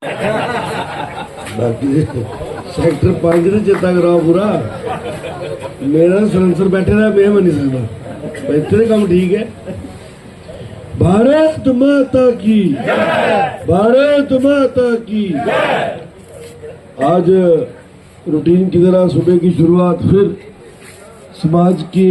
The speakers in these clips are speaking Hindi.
बाकी सेक्टर 5 से चेता कराओ पूरा मेरा सलेंसर बैठे रहा मैं बन नहीं सकता इतने काम ठीक है। भारत माता की, भारत माता की। आज रूटीन की तरह सुबह की शुरुआत फिर समाज के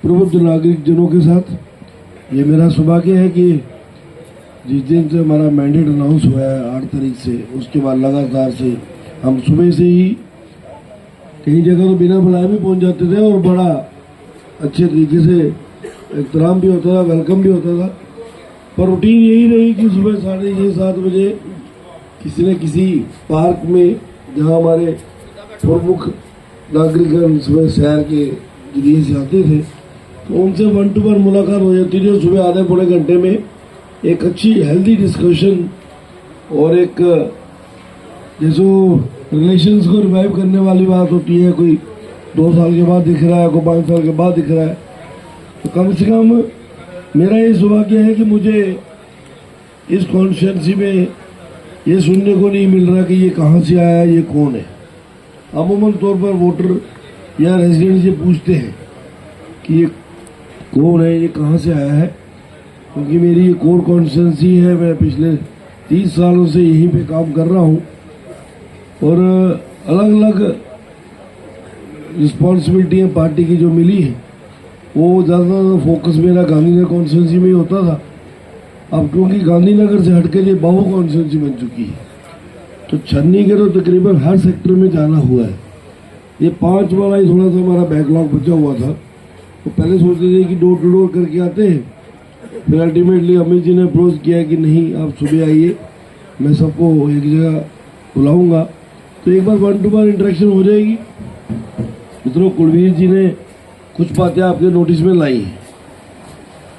प्रबुद्ध नागरिक जनों के साथ। ये मेरा सौभाग्य है कि जिस दिन से हमारा मैंडेट अनाउंस हुआ है 8 तारीख से, उसके बाद लगातार से हम सुबह से ही कई जगह तो बिना बुलाए भी पहुंच जाते थे और बड़ा अच्छे तरीके से एहतराम भी होता था, वेलकम भी होता था। पर रूटीन यही रही कि सुबह 6:30-7 बजे किसी न किसी पार्क में, जहां हमारे प्रमुख नागरिक सुबह सैर के जरिए से आते थे, तो उनसे 1 to 1 मुलाकात हो जाती थी और सुबह आधे पौने घंटे में एक अच्छी हेल्दी डिस्कशन और एक जैसे रिलेशंस को रिवाइव करने वाली बात होती है। कोई 2 साल के बाद दिख रहा है, कोई 5 साल के बाद दिख रहा है, तो कम से कम मेरा ये सौभाग्य है कि मुझे इस कॉन्स्टिट्यूंसी में ये सुनने को नहीं मिल रहा कि ये कहाँ से आया, ये कौन है। अमूमन तौर पर वोटर या रेजिडेंट ये पूछते हैं कि ये कौन है, ये कहाँ से आया है, क्योंकि मेरी ये कोर कॉन्स्टिट्यूंसी है। मैं पिछले 30 सालों से यहीं पे काम कर रहा हूँ और अलग अलग रिस्पॉन्सिबिलिटी पार्टी की जो मिली है वो ज़्यादा फोकस मेरा गांधीनगर कॉन्स्टिट्यूंसी में ही होता था। अब क्योंकि गांधीनगर से हटकर ये बहु कॉन्स्टिट्यूंसी बन चुकी है, तो छन्नी के तो तकरीबन हर सेक्टर में जाना हुआ है। ये 5 वाला ही थोड़ा सा हमारा बैकलॉग बचा हुआ था, तो पहले सोचते थे कि डोर टू डोर करके आते हैं, फिर अल्टीमेटली अमित जी ने अप्रोच किया कि नहीं आप सुबह आइए, मैं सबको एक जगह बुलाऊंगा, तो एक बार 1 to 1 इंटरेक्शन हो जाएगी। मित्रों, कुलवीर जी ने कुछ बातें आपके नोटिस में लाई हैं।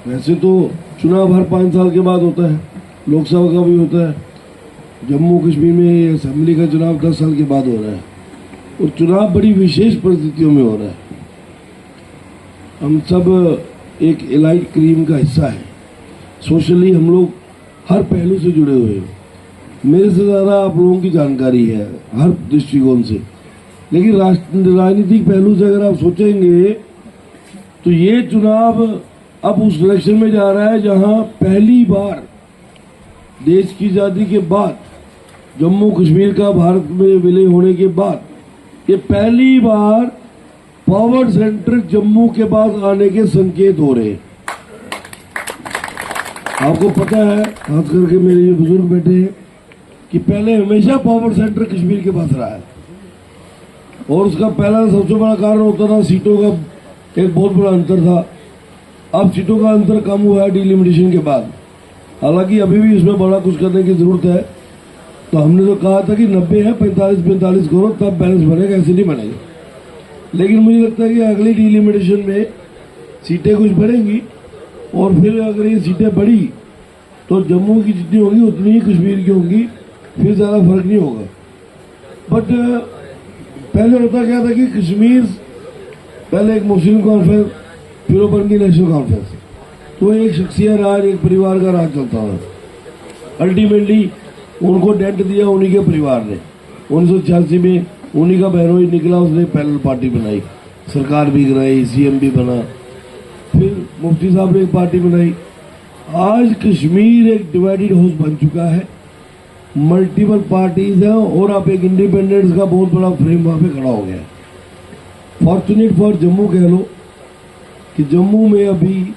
वैसे तो चुनाव हर 5 साल के बाद होता है, लोकसभा का भी होता है, जम्मू कश्मीर में असेंबली का चुनाव 10 साल के बाद हो रहा है और चुनाव बड़ी विशेष परिस्थितियों में हो रहा है। हम सब एक एलाइट क्रीम का हिस्सा है, सोशली हम लोग हर पहलू से जुड़े हुए हैं। मेरे से ज़्यादा आप लोगों की जानकारी है हर दृष्टिकोण से, लेकिन राजनीतिक पहलू से अगर आप सोचेंगे तो ये चुनाव अब उस इलेक्शन में जा रहा है जहां पहली बार देश की आज़ादी के बाद, जम्मू कश्मीर का भारत में विलय होने के बाद ये पहली बार पावर सेंटर जम्मू के पास आने के संकेत हो रहे हैं। आपको पता है, खास करके मेरे ये बुजुर्ग बैठे हैं, कि पहले हमेशा पावर सेंटर कश्मीर के पास रहा है और उसका पहला सबसे बड़ा कारण होता था सीटों का एक बहुत बड़ा अंतर था। अब सीटों का अंतर कम हुआ है डिलिमिटेशन के बाद, हालांकि अभी भी इसमें बड़ा कुछ करने की जरूरत है। तो हमने तो कहा था कि 90 है, 45-45 करो तब बैलेंस बनेगा, ऐसे नहीं बनेगा। लेकिन मुझे लगता है कि अगली डिलिमिटेशन में सीटें कुछ बढ़ेंगी और फिर अगर ये सीटें बढ़ी तो जम्मू की जितनी होगी उतनी ही कश्मीर की होंगी, फिर ज़्यादा फर्क नहीं होगा। बट पहले होता क्या था कि कश्मीर पहले एक मुस्लिम कॉन्फ्रेंस, फिर वो बन गई नेशनल कॉन्फ्रेंस, तो एक शख्सियत राज, एक परिवार का राज चलता था। अल्टीमेटली उनको डेंट दिया उन्हीं के परिवार ने। 1986 में उन्हीं का बहनोई निकला, उसने पैनल पार्टी बनाई, सरकार भी गिराई, CM भी बना, फिर मुफ्ती साहब ने एक पार्टी बनाई। आज कश्मीर एक डिवाइडेड हाउस बन चुका है, मल्टीपल पार्टीज हैं और आप एक इंडिपेंडेंस का बहुत बड़ा फ्रेम वहाँ पे खड़ा हो गया है। फॉर्चुनेट फॉर जम्मू कह लो कि जम्मू में अभी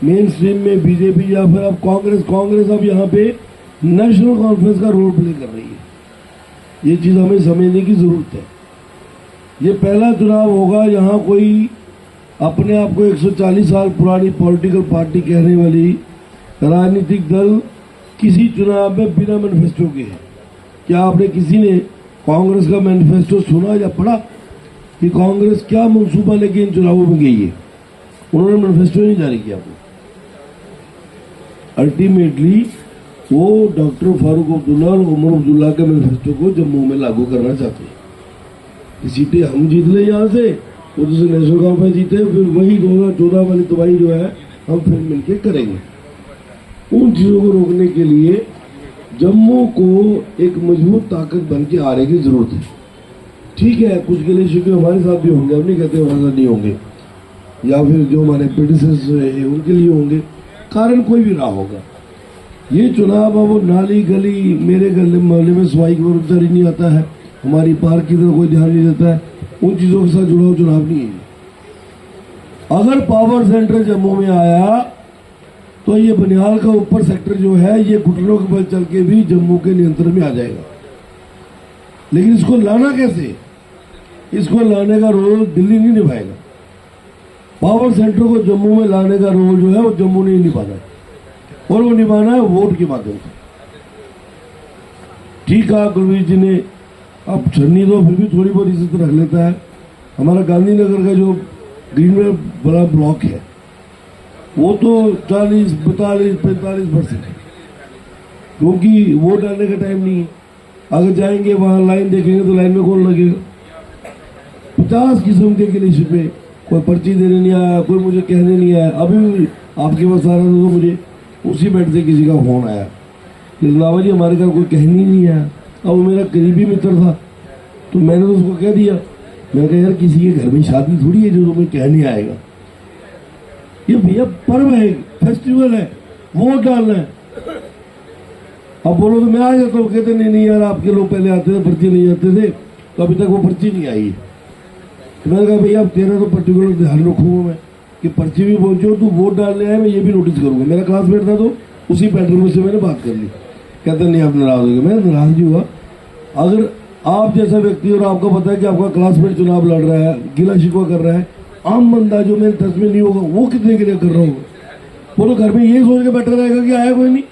मेन स्ट्रीम में बीजेपी या फिर अब कांग्रेस अब यहाँ पे नेशनल कॉन्फ्रेंस का रोल प्ले कर रही है। ये चीज़ हमें समझने की जरूरत है। ये पहला चुनाव होगा यहाँ कोई अपने आप को 140 साल पुरानी पॉलिटिकल पार्टी कहने वाली राजनीतिक दल किसी चुनाव में बिना मैनिफेस्टो के है। क्या आपने किसी ने कांग्रेस का मैनिफेस्टो सुना या पढ़ा कि कांग्रेस क्या मंसूबा लेके इन चुनावों में गई है? उन्होंने मैनिफेस्टो नहीं जारी किया। अल्टीमेटली वो डॉक्टर फारूक अब्दुल्ला और उमर अब्दुल्ला के मैनिफेस्टो को जम्मू में लागू करना चाहते हैं। सीटें हम जीत ले यहाँ से, वो दूसरे नेशनल कॉन्फ्रेंस जीते, फिर वही 2014 वाली तबाही जो है हम फिर मिलकर करेंगे। उन चीज़ों को रोकने के लिए जम्मू को एक मजबूत ताकत बन के आने की जरूरत है। ठीक है, कुछ गिले शिकवे हमारे साथ भी होंगे, हम नहीं कहते हमारे साथ नहीं होंगे, या फिर जो हमारे प्रेडिसेसर रहे उनके लिए होंगे, कारण कोई भी रहा होगा। ये चुनाव अब वो नाली गली मेरे गले मोहल्ले में सफाई की उधर ही नहीं आता है, हमारी पार्क की तरफ कोई ध्यान नहीं देता है, उन चीज़ों के साथ जुड़ा हुआ चुनाव नहीं है। अगर पावर सेंटर जम्मू में आया तो ये बनिहाल का ऊपर सेक्टर जो है ये घुटनों के बल चल के भी जम्मू के नियंत्रण में आ जाएगा। लेकिन इसको लाना कैसे? इसको लाने का रोल दिल्ली नहीं निभाएगा। पावर सेंटर को जम्मू में लाने का रोल जो है वो जम्मू नहीं निभाना है, और वो निभाना है वोट के माध्यम से। ठीक है, कुलवीर जी ने अब छन्नी तो फिर भी थोड़ी बहुत इज्जत रख लेता है। हमारा गांधीनगर का जो ग्रीनवेल बड़ा ब्लॉक है वो तो 40, 42, 45% है, क्योंकि वोट डालने का टाइम नहीं है। अगर जाएंगे वहां लाइन देखेंगे तो लाइन में कौन लगेगा? 50 किस्म के लिए शिपे, कोई पर्ची देने नहीं आया, कोई मुझे कहने नहीं आया। अभी भी आपके पास आ रहा था तो मुझे उसी बेड से किसी का फोन आया कि लावा जी हमारे घर कोई कहने ही नहीं आया। अब वो मेरा करीबी मित्र था तो मैंने तो उसको कह दिया, मैंने कहा यार किसी के घर में शादी थोड़ी है जो तुम्हें कहने आएगा, ये भैया पर्व है, फेस्टिवल है, वोट डालना है। अब बोलो तो मैं आ जाता हूँ, कहते नहीं यार आपके लोग पहले आते थे, पर्ची नहीं आते थे, तो अभी तक वो पर्ची नहीं आई है। तो मैंने कहा भैया अब तेरा तो पर्टिकुलर ध्यान रखूंगा मैं कि पर्ची भी पहुंचो, तू वोट डालने आए, मैं ये भी नोटिस करूंगा। मेरा क्लासमेट था तो उसी पैटर्न से मैंने बात कर ली। कहते नहीं आप नाराज हो गए। मैं नाराज नहीं हुआ। अगर आप जैसा व्यक्ति और आपको पता है कि आपका क्लासमेट चुनाव लड़ रहा है, गिला शिकवा कर रहा है, आम बंदा जो मेरे टच में नहीं होगा वो कितने के लिए कर रहा होगा? वो तो घर में ये सोच के बैठा रहेगा कि आया कोई नहीं,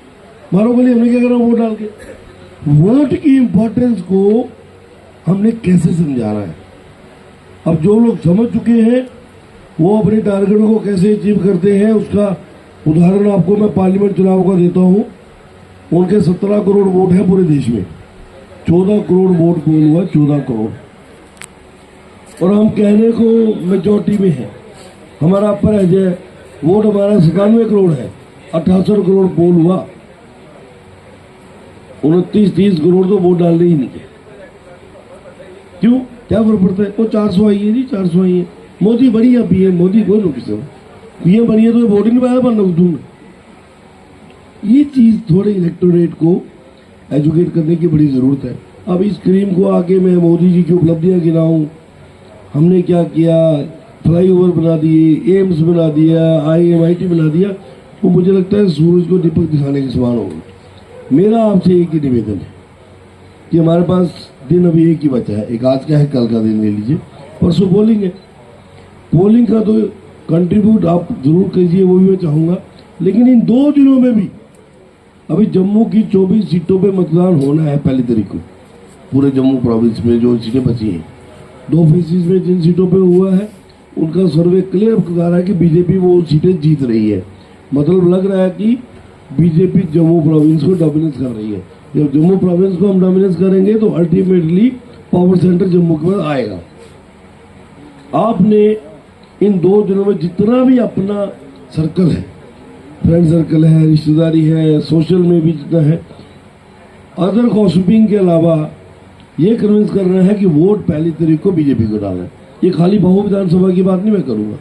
मारो बोली हमने क्या करा वोट डाल के। वोट की इंपॉर्टेंस को हमने कैसे समझाना है? अब जो लोग समझ चुके हैं वो अपने टारगेट को कैसे अचीव करते हैं उसका उदाहरण आपको मैं पार्लियामेंट चुनाव का देता हूं। उनके 17 करोड़ वोट है पूरे देश में, 14 करोड़ वोट पोल हुआ, 14 करोड़, और हम कहने को मेजॉरिटी में है। हमारा अपर है वोट हमारा 97 करोड़ है, 78 करोड़ पोल हुआ, 29-30 करोड़ तो वोट डालने ही नहीं है। क्यों? क्या फर्क पड़ता है? वो 400 आई है जी, 400 आई है। मोदी बड़ी है, पीएम मोदी कोई नो किसी पीएम बनी है तो वोट ही नहीं पाया बनना दूंगा। ये चीज थोड़े इलेक्टोरेट को एजुकेट करने की बड़ी जरूरत है। अब इस स्क्रीन को आके मैं मोदी जी की उपलब्धियां गिनाऊं, हमने क्या किया, फ्लाईओवर बना दिए, एम्स बना दिया, IMIT बना दिया, तो मुझे लगता है सूरज को दीपक दिखाने के समान होगा। मेरा आपसे एक ही निवेदन है कि हमारे पास दिन अभी एक ही बचा है, एक आज का है, कल का दिन ले लीजिए, परसों पोलिंग है। पोलिंग का तो कंट्रीब्यूट आप जरूर कीजिए, वो भी मैं चाहूँगा, लेकिन इन 2 दिनों में भी अभी जम्मू की 24 सीटों पे मतदान होना है पहली तारीख को। पूरे जम्मू प्रोविंस में जो सीटें बची हैं, 2 फेजेस में जिन सीटों पे हुआ है उनका सर्वे क्लियर बता रहा है कि बीजेपी वो सीटें जीत रही है। मतलब लग रहा है कि बीजेपी जम्मू प्रोविंस को डोमिनेट कर रही है। जब जम्मू प्रोविंस को हम डोमिनेट करेंगे तो अल्टीमेटली पावर सेंटर जम्मू के पास आएगा। आपने इन 2 दिनों में जितना भी अपना सर्कल है, फ्रेंड सर्कल है, रिश्तेदारी है, सोशल में भी जितना है, अदर गॉसिपिंग के अलावा ये कन्विंस करना है कि वोट पहली तारीख को बीजेपी को डालना है। ये खाली बहु विधानसभा की बात नहीं मैं करूंगा,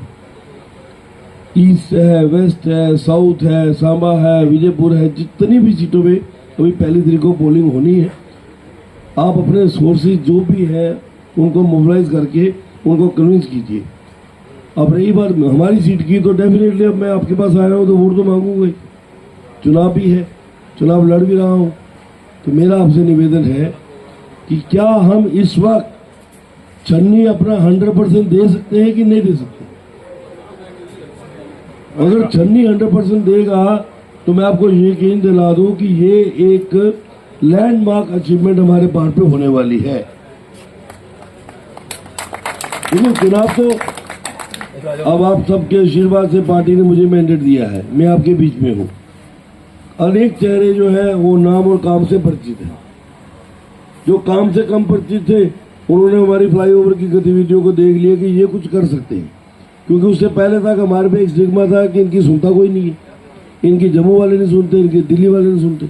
ईस्ट है, वेस्ट है, साउथ है, सांबा है, विजयपुर है, जितनी भी सीटों में अभी पहली तारीख को पोलिंग होनी है। आप अपने सोर्सेज जो भी है उनको मोबिलाइज करके उनको कन्विंस कीजिए। अब रही बात हमारी सीट की, तो डेफिनेटली अब मैं आपके पास आया हूँ तो वोट तो मांगूंगा ही, चुनाव भी है, चुनाव लड़ भी रहा हूँ। तो मेरा आपसे निवेदन है कि क्या हम इस वक्त छन्नी अपना 100% दे सकते हैं कि नहीं दे सकते? अगर छन्नी 100% देगा तो मैं आपको यकीन दिला दूं कि ये एक लैंडमार्क अचीवमेंट हमारे पार्ट पे होने वाली है। क्योंकि चुनाव तो अब आप सबके आशीर्वाद से पार्टी ने मुझे मैंडेट दिया है, मैं आपके बीच में हूँ। अनेक चेहरे जो है वो नाम और काम से परिचित हैं। जो काम से कम परिचित थे उन्होंने हमारी फ्लाईओवर की गतिविधियों को देख लिया कि ये कुछ कर सकते हैं, क्योंकि उससे पहले तक हमारे पे एक स्टिग्मा था कि इनकी सुनता कोई नहीं है, इनकी जम्मू वाले नहीं सुनते, इनके दिल्ली वाले नहीं सुनते।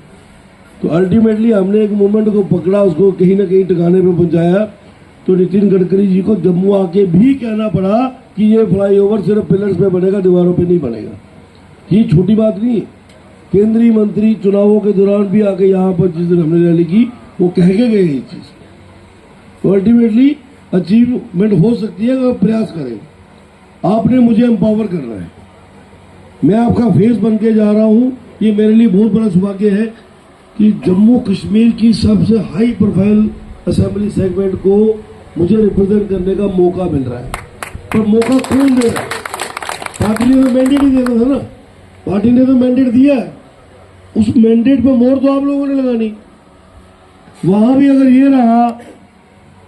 तो अल्टीमेटली हमने एक मूवमेंट को पकड़ा, उसको कहीं ना कहीं ठिकाने पे पहुंचाया। तो नितिन गडकरी जी को जम्मू आके भी कहना पड़ा कि ये फ्लाईओवर सिर्फ पिलर्स पे बनेगा, दीवारों पे नहीं बनेगा। ये छोटी बात नहीं है। केंद्रीय मंत्री चुनावों के दौरान भी आके यहाँ पर जिस दिन हमने रैली की वो कह के गए ये चीज। तो अल्टीमेटली अचीवमेंट हो सकती है अगर प्रयास करें। आपने मुझे एम्पावर करना है, मैं आपका फेस बन के जा रहा हूँ। ये मेरे लिए बहुत बड़ा सौभाग्य है कि जम्मू कश्मीर की सबसे हाई प्रोफाइल असेंबली सेगमेंट को मुझे रिप्रेजेंट करने का मौका मिल रहा है। पर मौका कौन दे रहा है? पार्टी ने तो मैंडेट ही देना था ना, पार्टी ने तो मैंडेट दिया है। उस मैंडेट पर मोहर तो आप लोगों ने लगानी। वहां भी अगर ये रहा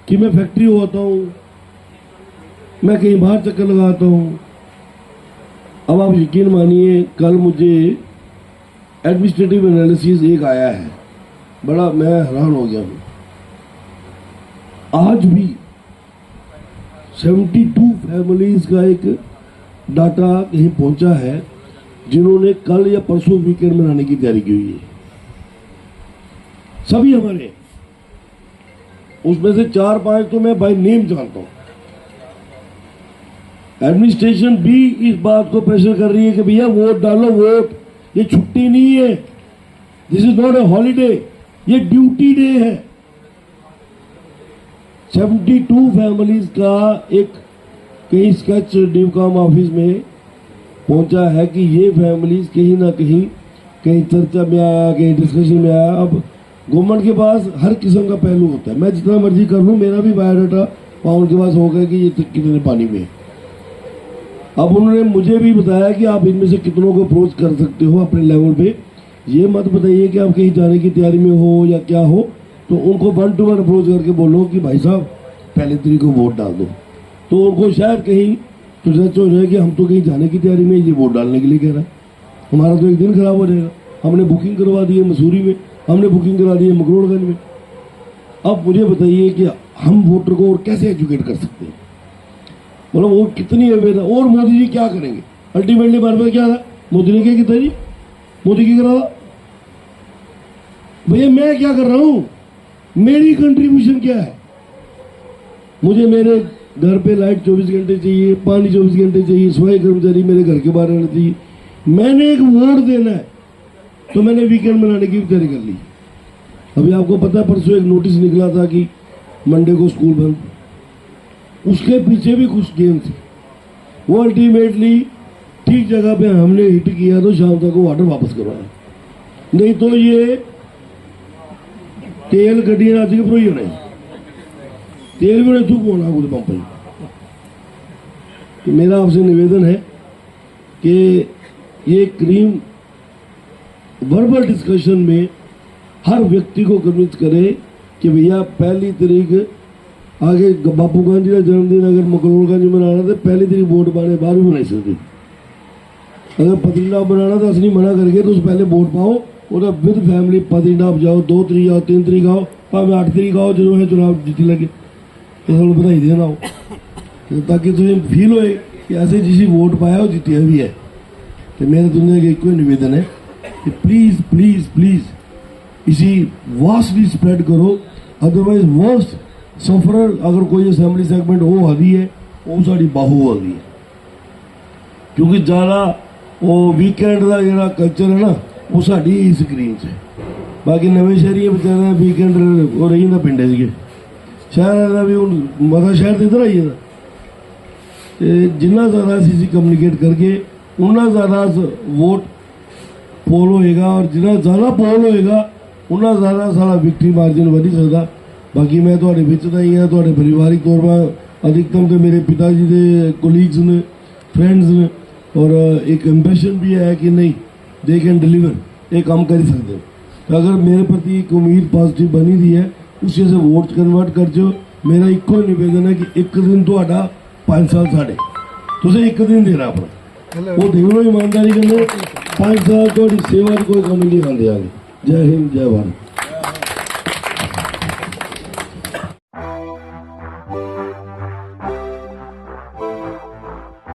कि मैं फैक्ट्री होता हूं, मैं कहीं बाहर चक्कर लगाता हूं, अब आप यकीन मानिए कल मुझे एडमिनिस्ट्रेटिव एनालिसिस एक आया है, बड़ा मैं हैरान हो गया हूं। आज भी 72 फैमिलीज का एक डाटा कहीं पहुंचा है जिन्होंने कल या परसों वीकेंड मनाने की तैयारी की हुई है। सभी हमारे, उसमें से 4-5 तो मैं बाय नेम जानता हूं। एडमिनिस्ट्रेशन भी इस बात को प्रेशर कर रही है कि भैया वोट डालो, वोट ये छुट्टी नहीं है, this is not a holiday, ये ड्यूटी डे है। 72 फैमिलीज का एक कहीं स्केच डिवकाम ऑफिस में पहुंचा है कि ये फैमिलीज कहीं ना कहीं चर्चा में आया, कहीं डिस्कशन में आया। अब गवर्नमेंट के पास हर किस्म का पहलू होता है, मैं जितना मर्जी कर लूं, मेरा भी बायोडाटा उनके पास होगा कि ये कितने पानी में। अब उन्होंने मुझे भी बताया कि आप इनमें से कितनों को अप्रोच कर सकते हो अपने लेवल पे, ये मत बताइए कि आप कहीं जाने की तैयारी में हो या क्या हो। तो उनको 1 to 1 अप्रोच करके बोलो कि भाई साहब पहले तरीक को वोट डाल दो। तो उनको शायद कहीं तो सच हो जाए कि हम तो कहीं जाने की तैयारी में, ये वोट डालने के लिए कह रहा है। हमारा तो एक दिन खराब हो जाएगा। हमने बुकिंग करवा दी है मसूरी में, हमने बुकिंग करा दी है मकरोड़गंज में। अब मुझे बताइए कि हम वोटर को और कैसे एजुकेट कर सकते हैं, मतलब वो कितनी अवेयर है। और मोदी जी क्या करेंगे? अल्टीमेटली बार बार क्या था, मोदी ने क्या किया जी, मोदी की करा था। भैया मैं क्या कर रहा हूं, मेरी कंट्रीब्यूशन क्या है? मुझे मेरे घर पे लाइट 24 घंटे चाहिए, पानी 24 घंटे चाहिए, सफाई कर्मचारी मेरे घर के बाहर रहना चाहिए। मैंने एक वोट देना है, तो मैंने वीकेंड मनाने की तैयारी कर ली। अभी आपको पता है परसों एक नोटिस निकला था कि मंडे को स्कूल बंद। उसके पीछे भी कुछ गेम थी। वो अल्टीमेटली ठीक जगह पे हमने हिट किया तो शाम तक वो ऑर्डर वापस करवाया, नहीं तो ये तेल गड्डियां आज के प्रोई होने, तेल भी उन्हें चुप होना कुछ पंप पर। तो मेरा आपसे निवेदन है कि ये क्रीम वर्बल डिस्कशन में हर व्यक्ति को कन्विंस करे कि भैया 1 तारीख आगे बापू गांधी का जन्मदिन अगर मकरोड़गंज में मनाना तो 1 तारीख वोट पाने बाहर भी बनाई सकती। अगर पत्नीटॉप बनाना तो असली मना करके तो उस पहले वोट पाओ और विद फैमिली पत्नीटॉप जाओ, 2 तारीख आओ, 3 तारीख आओ, भावे 8 तारीख आओ, जो है चुनाव जीती लगे तो बधाई देना हो, ताकि तुम्हें फील होए कि ऐसे जिसी वोट पाया वो जीतिया भी है। तो मेरे दुनिया का एक ही निवेदन है कि प्लीज प्लीज प्लीज इसी वास्टली स्प्रेड करो, अदरवाइज वर्स्ट सफरर अगर कोई असेंबली सेगमेंट हो हदी है वो साड़ी बाहू हदी है। क्योंकि ज़्यादा वो वीकेंड का जो कल्चर है ना वो साड़ी ही स्क्रीन से, बाकी नवे शहरी बेचारे वीकेंड वो रही ना पिंडे से शहर का भी हूँ मता शहर तो इधर आई है। जिन्ना ज़्यादा असी कम्युनिकेट करके उन्ना ज़्यादा वोट पोल होएगा, और जिन्ना ज़्यादा पोल होएगा उन्ना ज़्यादा सारा विक्ट्री मार्जिन बढ़ी सकता। बाकी मैं थोड़े बिच का ही हाँ, थोड़े परिवारिक तौर पर अधिकतम तो मेरे पिताजी के कोलीग्स ने, फ्रेंड्स ने, और एक इंप्रेशन भी है कि नहीं दे कैन डिलीवर, ये काम कर सकते। तो अगर मेरे प्रति एक उम्मीद पॉजिटिव बनी दी है उसी से वोट कन्वर्ट कर जो। मेरा इको निवेदन है कि एक दिन तो 5 साल साढ़े तुझे एक दिन देना अपना, वो देख लो ईमानदारी के 5 साल तो सेवा कोई कमी नहीं आते आगे। जय हिंद, जय भारत।